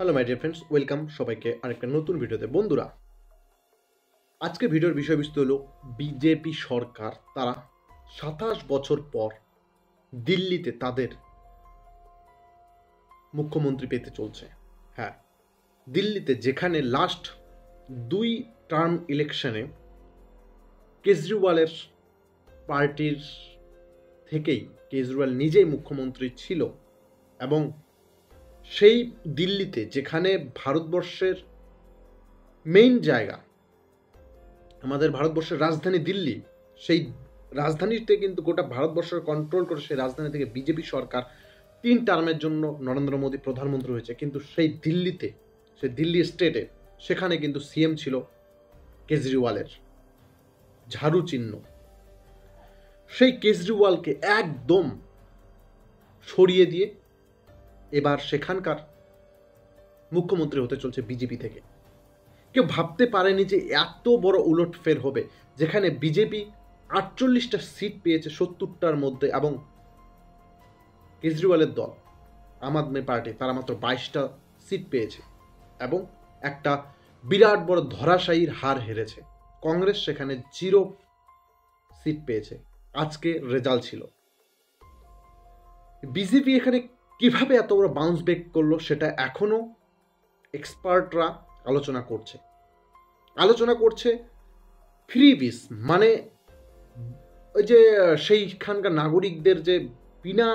Hello my dear friends, welcome সবাইকে আরেকটা নতুন ভিডিওতে। বন্ধুরা, আজকে ভিডিওর বিষয়বস্তু হলো বিজেপি সরকার তারা ২৭ বছর পর দিল্লিতে তাদের মুখ্যমন্ত্রী পেতে চলছে। হ্যাঁ, দিল্লিতে যেখানে লাস্ট ২ টার্ম ইলেকশনে কেজরিওয়ালের পার্টির থেকেই কেজরিওয়াল নিজেই মুখ্যমন্ত্রী ছিল, এবং সেই দিল্লিতে যেখানে ভারতবর্ষের মেইন জায়গা, আমাদের ভারতবর্ষের রাজধানী দিল্লি, সেই রাজধানীতে কিন্তু গোটা ভারতবর্ষের কন্ট্রোল করে সেই রাজধানী থেকে বিজেপি সরকার ৩ টার্মের জন্য নরেন্দ্র মোদী প্রধানমন্ত্রী হয়েছে। কিন্তু সেই দিল্লিতে, সেই দিল্লি স্টেটে, সেখানে কিন্তু সিএম ছিল কেজরিওয়ালের ঝাড়ু চিহ্ন। সেই কেজরিওয়ালকে একদম সরিয়ে দিয়ে এবার সেখানকার মুখ্যমন্ত্রী হতে চলছে বিজেপি থেকে। কেউ ভাবতে পারেনি যে এত বড় উলটফের হবে, যেখানে বিজেপি ৪৮টা সিট পেয়েছে ৭০টার মধ্যে, এবং কেজরিওয়ালের দল আম আদমি পার্টি তারা মাত্র ২২টা সিট পেয়েছে এবং একটা বিরাট বড় ধরাশায়ীর হার হেরেছে। কংগ্রেস সেখানে 0 সিট পেয়েছে। আজকে রেজাল্ট ছিল। বিজেপি এখানে কিভাবে এত বড় বাউন্স ব্যাক করলো সেটা এখনো এক্সপার্টরা আলোচনা করছে ফ্রি বিস, মানে ওই যে সেইখানকার নাগরিকদের যে বিনা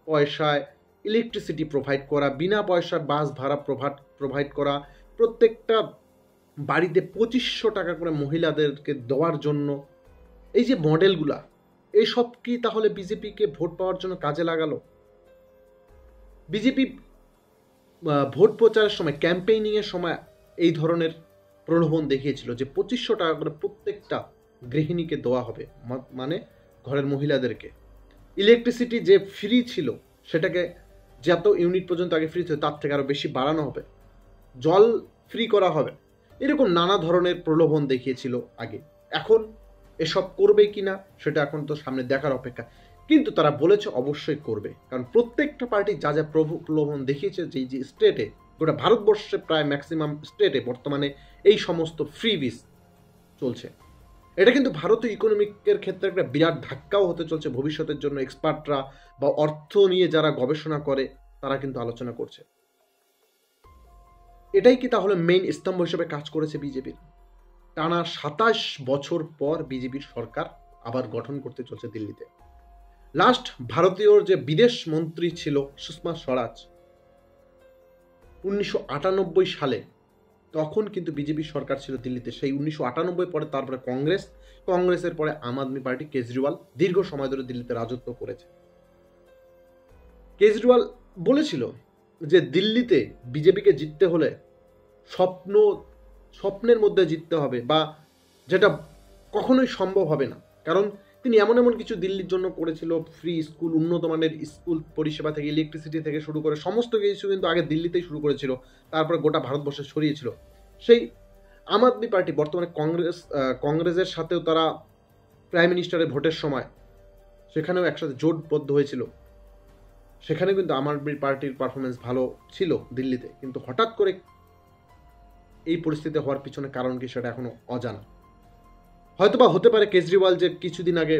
পয়সায় ইলেকট্রিসিটি প্রোভাইড করা, বিনা পয়সায় বাস ভাড়া প্রোভাইড করা, প্রত্যেকটা বাড়িতে ২৫০০ টাকা করে মহিলাদেরকে দেওয়ার জন্য, এই যে মডেলগুলা, এইসব কি তাহলে বিজেপিকে ভোট পাওয়ার জন্য কাজে লাগালো? বিজেপি ভোট প্রচারের সময়, ক্যাম্পেইনিংয়ের সময় এই ধরনের প্রলোভন দেখিয়েছিল যে ২৫০০ টাকা করে প্রত্যেকটা গৃহিণীকে দেওয়া হবে, মানে ঘরের মহিলাদেরকে। ইলেকট্রিসিটি যে ফ্রি ছিল সেটাকে যত ইউনিট পর্যন্ত আগে ফ্রি ছিল তার থেকে আরও বেশি বাড়ানো হবে, জল ফ্রি করা হবে, এরকম নানা ধরনের প্রলোভন দেখিয়েছিল আগে। এখন এসব করবে কি না সেটা এখন তো সামনে দেখার অপেক্ষা, কিন্তু তারা বলেছে অবশ্যই করবে, কারণ প্রত্যেকটা পার্টি যা যা প্রলোভন দেখিয়েছে, যেই যে স্টেটে, গোটা ভারতবর্ষে প্রায় ম্যাক্সিমাম স্টেটে বর্তমানে এই সমস্ত ফ্রি বিস চলছে। এটা কিন্তু ভারতীয় ইকোনমিকের ক্ষেত্রে একটা বিরাট ধাক্কাও হতে চলছে ভবিষ্যতের জন্য। এক্সপার্টরা বা অর্থ নিয়ে যারা গবেষণা করে তারা কিন্তু আলোচনা করছে। এটাই কি তাহলে মেইন স্তম্ভ হিসেবে কাজ করেছে বিজেপির? টানা ২৭ বছর পর বিজেপির সরকার আবার গঠন করতে চলছে দিল্লিতে। লাস্ট ভারতীয় যে বিদেশ মন্ত্রী ছিল সুষমা স্বরাজ ১৯৯৮ সালে, তখন কিন্তু বিজেপি সরকার ছিল দিল্লিতে। সেই ১৯৯৮ পরে তারপরে কংগ্রেসের পরে আম আদমি পার্টি, কেজরিওয়াল দীর্ঘ সময় ধরে দিল্লিতে রাজত্ব করেছে। কেজরিওয়াল বলেছিল যে দিল্লিতে বিজেপিকে জিততে হলে স্বপ্নের মধ্যে জিততে হবে, বা যেটা কখনোই সম্ভব হবে না। কারণ তিনি এমন কিছু দিল্লির জন্য করেছিল, ফ্রি স্কুল, উন্নত মানের স্কুল পরিষেবা থেকে ইলেকট্রিসিটি থেকে শুরু করে সমস্ত কিছু কিন্তু আগে দিল্লিতেই শুরু করেছিল, তারপরে গোটা ভারতবর্ষে ছড়িয়েছিল। সেই আম আদমি পার্টি বর্তমানে কংগ্রেসের সাথেও তারা প্রাইম মিনিস্টারের ভোটের সময় সেখানেও একসাথে জোটবদ্ধ হয়েছিল। সেখানে কিন্তু আম আদমি পার্টির পারফরমেন্স ভালো ছিল দিল্লিতে, কিন্তু হঠাৎ করে এই পরিস্থিতি হওয়ার পিছনে কারণ কি সেটা এখনো অজানা। হয়তোবা হতে পারে কেজরিওয়াল যে কিছুদিন আগে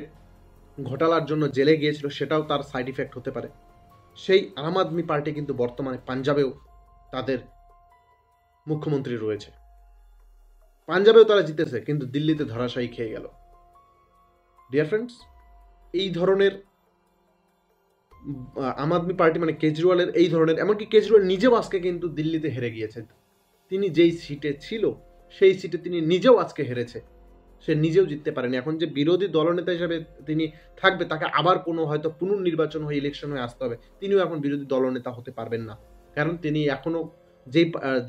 ঘোটালার জন্য জেলে গিয়েছিল সেটাও তার সাইড ইফেক্ট হতে পারে। সেই আম আদমি পার্টি কিন্তু বর্তমানে পাঞ্জাবেও তাদের মুখ্যমন্ত্রী রয়েছে, পাঞ্জাবেও তারা জিতেছে, কিন্তু দিল্লিতে ধরাশায়ী খেয়ে গেল। ডিয়ার ফ্রেন্ডস, এই ধরনের আম আদমি পার্টি মানে কেজরিওয়ালের এই ধরনের, এমনকি কেজরিওয়াল নিজেও আজকে কিন্তু দিল্লিতে হেরে গিয়েছে। তিনি যেই সিটে ছিল সেই সিটে তিনি নিজেও আজকে হেরেছে, সে নিজেও জিততে পারেনি। এখন যে বিরোধী দলনেতা হিসাবে তিনি থাকবে, তাকে আবার কোনো হয়তো পুনর্নির্বাচন হয়ে ইলেকশন হয়ে আসতে হবে, তিনিও এখন বিরোধী দলনেতা হতে পারবেন না, কারণ তিনি এখনও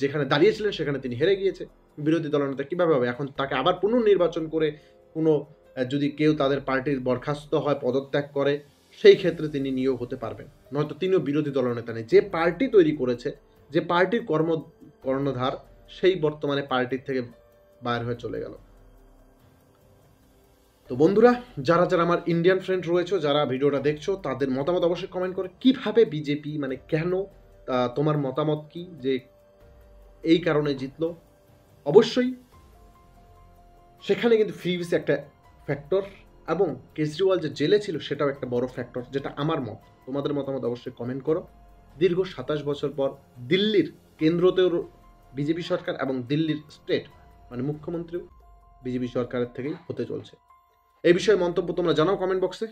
যেখানে দাঁড়িয়েছিলেন সেখানে তিনি হেরে গিয়েছে। বিরোধী দলনেতা কীভাবে হবে? এখন তাকে আবার পুনর্নির্বাচন করে কোনো, যদি কেউ তাদের পার্টির বরখাস্ত হয়, পদত্যাগ করে, সেই ক্ষেত্রে তিনি নিয়োগ হতে পারবেন, নয়তো তিনিও বিরোধী দলনেতা নেই। যে পার্টি তৈরি করেছে, যে পার্টির কর্ণধার, সেই বর্তমানে পার্টির থেকে বাইর হয়ে চলে গেল। তো বন্ধুরা, যারা আমার ইন্ডিয়ান ফ্রেন্ড রয়েছে, যারা ভিডিওটা দেখছো, তাদের মতামত অবশ্যই কমেন্ট করে। কিভাবে বিজেপি, মানে কেন, তোমার মতামত কি, যে এই কারণে জিতলো। অবশ্যই সেখানে কিন্তু ফ্রি ভিসা একটা ফ্যাক্টর, এবং কেজরিওয়াল যে জেলে ছিল সেটাও একটা বড় ফ্যাক্টর, যেটা আমার মত। তোমাদের মতামত অবশ্যই কমেন্ট করো। দীর্ঘ 27 বছর পর দিল্লির কেন্দ্রতেও বিজেপি সরকার এবং দিল্লির স্টেট মানে মুখ্যমন্ত্রীও বিজেপি সরকারের থেকেই হতে চলছে। এই বিষয়ে মন্তব্য তোমরা জানাও কমেন্ট বক্সে।